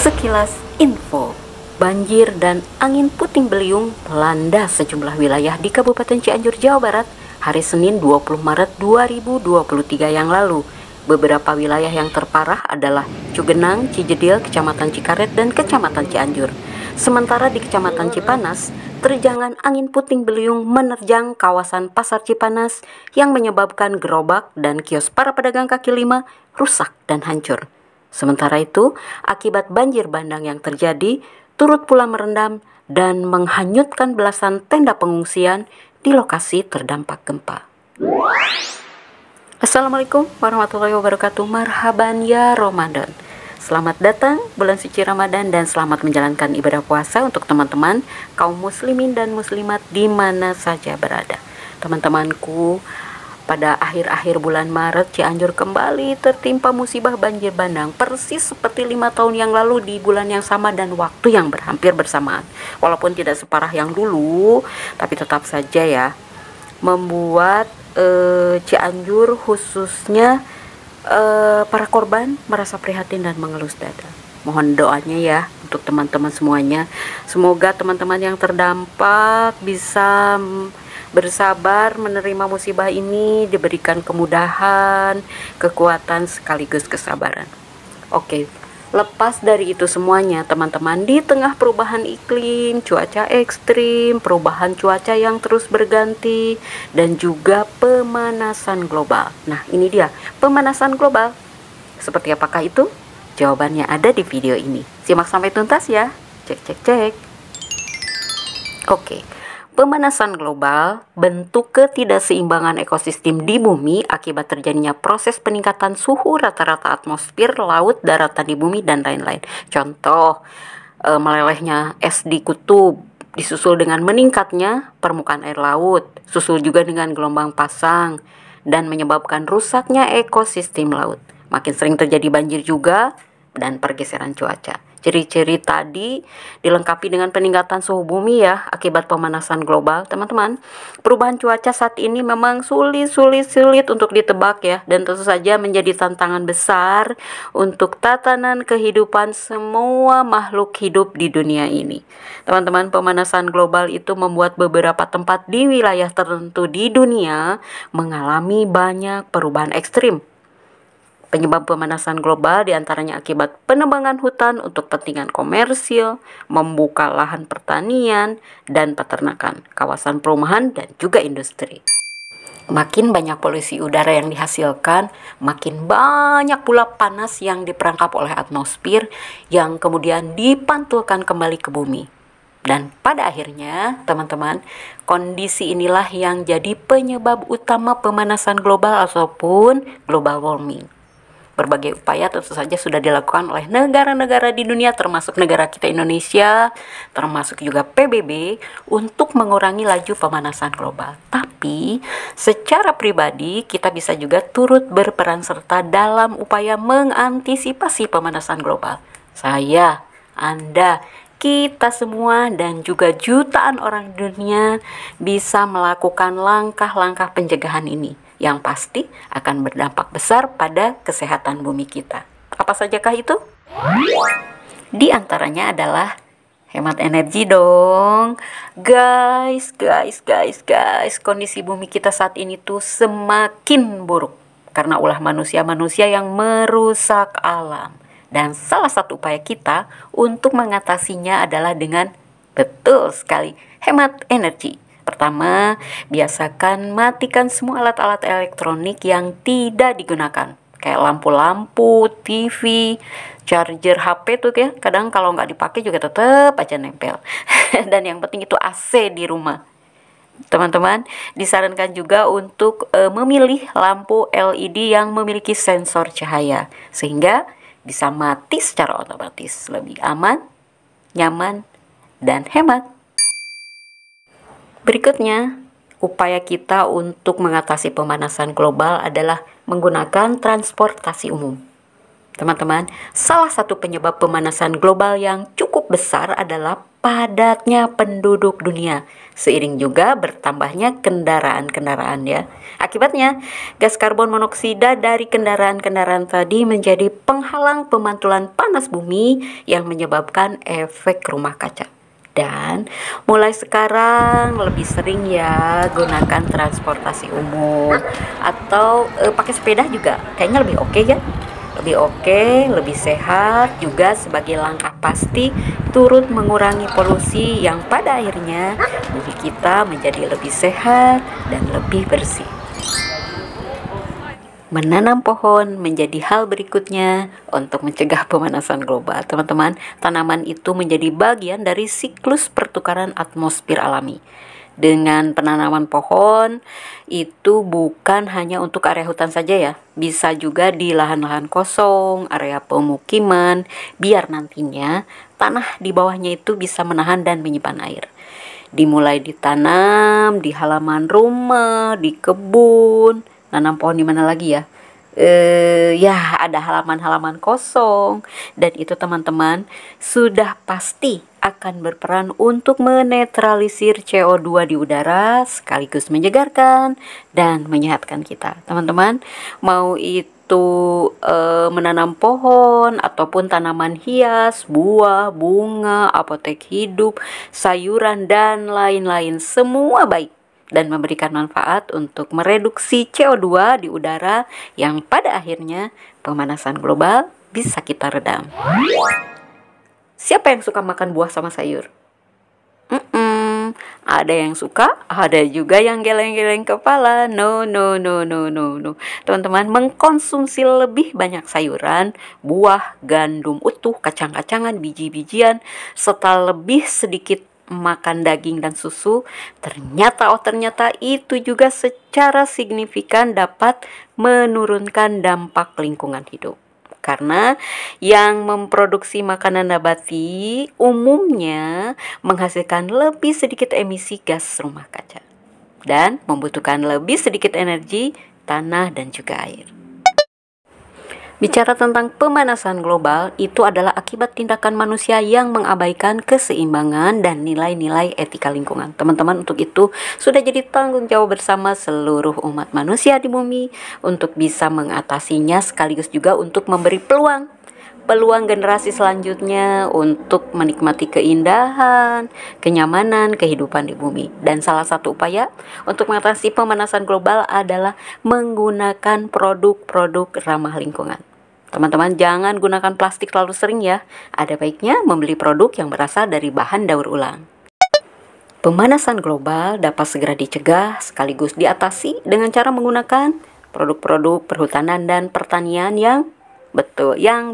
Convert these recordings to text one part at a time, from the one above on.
Sekilas info, banjir dan angin puting beliung melanda sejumlah wilayah di Kabupaten Cianjur, Jawa Barat hari Senin 20 Maret 2023 yang lalu. Beberapa wilayah yang terparah adalah Cugenang, Cijedil, Kecamatan Cikaret, dan Kecamatan Cianjur. Sementara di Kecamatan Cipanas, terjangan angin puting beliung menerjang kawasan Pasar Cipanas yang menyebabkan gerobak dan kios para pedagang kaki lima rusak dan hancur. Sementara itu, akibat banjir bandang yang terjadi, turut pula merendam dan menghanyutkan belasan tenda pengungsian di lokasi terdampak gempa. Assalamualaikum warahmatullahi wabarakatuh. Marhaban ya Ramadan. Selamat datang bulan suci Ramadan dan selamat menjalankan ibadah puasa untuk teman-teman kaum muslimin dan muslimat di mana saja berada. Teman-temanku, pada akhir-akhir bulan Maret, Cianjur kembali tertimpa musibah banjir bandang, persis seperti 5 tahun yang lalu di bulan yang sama dan waktu yang hampir bersamaan. Walaupun tidak separah yang dulu, tapi tetap saja ya, membuat Cianjur khususnya para korban merasa prihatin dan mengelus dada. Mohon doanya ya untuk teman-teman semuanya. Semoga teman-teman yang terdampak bisa bersabar menerima musibah ini, diberikan kemudahan, kekuatan sekaligus kesabaran. Oke, lepas dari itu semuanya teman-teman, di tengah perubahan iklim, cuaca ekstrim, perubahan cuaca yang terus berganti, dan juga pemanasan global. Nah ini dia, pemanasan global. Seperti apakah itu? Jawabannya ada di video ini. Simak sampai tuntas ya. Cek. Oke. Pemanasan global, bentuk ketidakseimbangan ekosistem di bumi akibat terjadinya proses peningkatan suhu rata-rata atmosfer, laut, daratan di bumi, dan lain-lain. Contoh, melelehnya es di kutub, disusul dengan meningkatnya permukaan air laut, susul juga dengan gelombang pasang, dan menyebabkan rusaknya ekosistem laut. Makin sering terjadi banjir juga, dan pergeseran cuaca. Ciri-ciri tadi dilengkapi dengan peningkatan suhu bumi ya akibat pemanasan global. Teman-teman, perubahan cuaca saat ini memang sulit untuk ditebak ya, dan tentu saja menjadi tantangan besar untuk tatanan kehidupan semua makhluk hidup di dunia ini. Teman-teman, pemanasan global itu membuat beberapa tempat di wilayah tertentu di dunia mengalami banyak perubahan ekstrim. Penyebab pemanasan global diantaranya akibat penebangan hutan untuk kepentingan komersil, membuka lahan pertanian dan peternakan, kawasan perumahan, dan juga industri. Makin banyak polusi udara yang dihasilkan, makin banyak pula panas yang diperangkap oleh atmosfer yang kemudian dipantulkan kembali ke bumi. Dan pada akhirnya, teman-teman, kondisi inilah yang jadi penyebab utama pemanasan global ataupun global warming. Berbagai upaya tentu saja sudah dilakukan oleh negara-negara di dunia, termasuk negara kita Indonesia, termasuk juga PBB, untuk mengurangi laju pemanasan global. Tapi secara pribadi kita bisa juga turut berperan serta dalam upaya mengantisipasi pemanasan global. Saya, Anda, kita semua, dan juga jutaan orang di dunia bisa melakukan langkah-langkah pencegahan ini, yang pasti akan berdampak besar pada kesehatan bumi kita. Apa sajakah itu? Di antaranya adalah hemat energi dong. Guys, kondisi bumi kita saat ini tuh semakin buruk karena ulah manusia-manusia yang merusak alam. Dan salah satu upaya kita untuk mengatasinya adalah dengan, betul sekali, hemat energi. Pertama, biasakan matikan semua alat-alat elektronik yang tidak digunakan. Kayak lampu-lampu, TV, charger HP tuh ya. Kadang kalau nggak dipakai juga tetap aja nempel. Dan yang penting itu AC di rumah. Teman-teman, disarankan juga untuk memilih lampu LED yang memiliki sensor cahaya. Sehingga bisa mati secara otomatis. Lebih aman, nyaman, dan hemat. Berikutnya, upaya kita untuk mengatasi pemanasan global adalah menggunakan transportasi umum. Teman-teman, salah satu penyebab pemanasan global yang cukup besar adalah padatnya penduduk dunia. Seiring juga bertambahnya kendaraan-kendaraan ya. Akibatnya, gas karbon monoksida dari kendaraan-kendaraan tadi menjadi penghalang pemantulan panas bumi yang menyebabkan efek rumah kaca. Dan mulai sekarang lebih sering ya gunakan transportasi umum atau pakai sepeda juga kayaknya lebih oke ya. Lebih oke, lebih sehat juga sebagai langkah pasti turut mengurangi polusi yang pada akhirnya bumi kita menjadi lebih sehat dan lebih bersih. Menanam pohon menjadi hal berikutnya untuk mencegah pemanasan global. Teman-teman, tanaman itu menjadi bagian dari siklus pertukaran atmosfer alami. Dengan penanaman pohon, itu bukan hanya untuk area hutan saja ya. Bisa juga di lahan-lahan kosong, area pemukiman, biar nantinya tanah di bawahnya itu bisa menahan dan menyimpan air. Dimulai ditanam di halaman rumah, di kebun, nanam pohon di mana lagi ya? Ya ada halaman-halaman kosong, dan itu teman-teman sudah pasti akan berperan untuk menetralisir CO2 di udara sekaligus menyegarkan dan menyehatkan kita. Teman-teman, mau itu menanam pohon ataupun tanaman hias, buah, bunga, apotek hidup, sayuran dan lain-lain, semua baik dan memberikan manfaat untuk mereduksi CO2 di udara yang pada akhirnya pemanasan global bisa kita redam. Siapa yang suka makan buah sama sayur? Ada yang suka, ada juga yang geleng-geleng kepala. No. Teman-teman, mengkonsumsi lebih banyak sayuran, buah, gandum utuh, kacang-kacangan, biji-bijian, serta lebih sedikit makan daging dan susu, ternyata itu juga secara signifikan dapat menurunkan dampak lingkungan hidup. Karena yang memproduksi makanan nabati umumnya menghasilkan lebih sedikit emisi gas rumah kaca dan membutuhkan lebih sedikit energi, tanah, dan juga air. Bicara tentang pemanasan global, itu adalah akibat tindakan manusia yang mengabaikan keseimbangan dan nilai-nilai etika lingkungan. Teman-teman, untuk itu sudah jadi tanggung jawab bersama seluruh umat manusia di bumi untuk bisa mengatasinya, sekaligus juga untuk memberi peluang generasi selanjutnya untuk menikmati keindahan, kenyamanan, kehidupan di bumi. Dan salah satu upaya untuk mengatasi pemanasan global adalah menggunakan produk-produk ramah lingkungan. Teman-teman, jangan gunakan plastik terlalu sering ya. Ada baiknya membeli produk yang berasal dari bahan daur ulang. Pemanasan global dapat segera dicegah sekaligus diatasi dengan cara menggunakan produk-produk perhutanan dan pertanian yang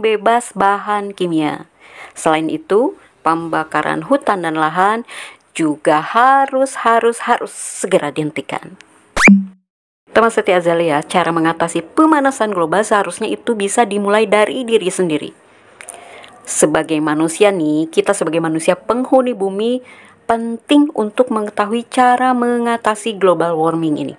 bebas bahan kimia. Selain itu, pembakaran hutan dan lahan juga harus segera dihentikan. Teman setia Azalia, cara mengatasi pemanasan global seharusnya itu bisa dimulai dari diri sendiri. Sebagai manusia nih, kita sebagai manusia penghuni bumi penting untuk mengetahui cara mengatasi global warming ini.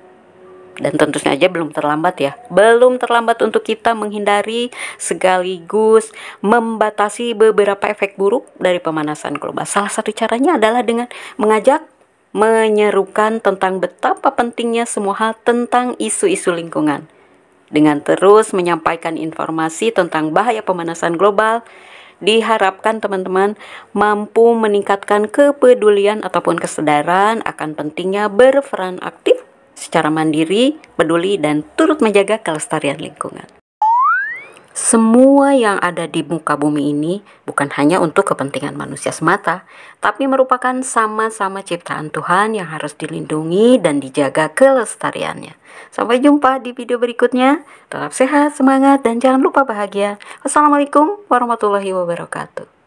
Dan tentu saja belum terlambat ya. Belum terlambat untuk kita menghindari sekaligus membatasi beberapa efek buruk dari pemanasan global. Salah satu caranya adalah dengan menyerukan tentang betapa pentingnya semua hal tentang isu-isu lingkungan. Dengan terus menyampaikan informasi tentang bahaya pemanasan global, diharapkan teman-teman mampu meningkatkan kepedulian ataupun kesadaran akan pentingnya berperan aktif secara mandiri, peduli, dan turut menjaga kelestarian lingkungan. Semua yang ada di muka bumi ini bukan hanya untuk kepentingan manusia semata, tapi merupakan sama-sama ciptaan Tuhan yang harus dilindungi dan dijaga kelestariannya. Sampai jumpa di video berikutnya. Tetap sehat, semangat, dan jangan lupa bahagia. Wassalamualaikum warahmatullahi wabarakatuh.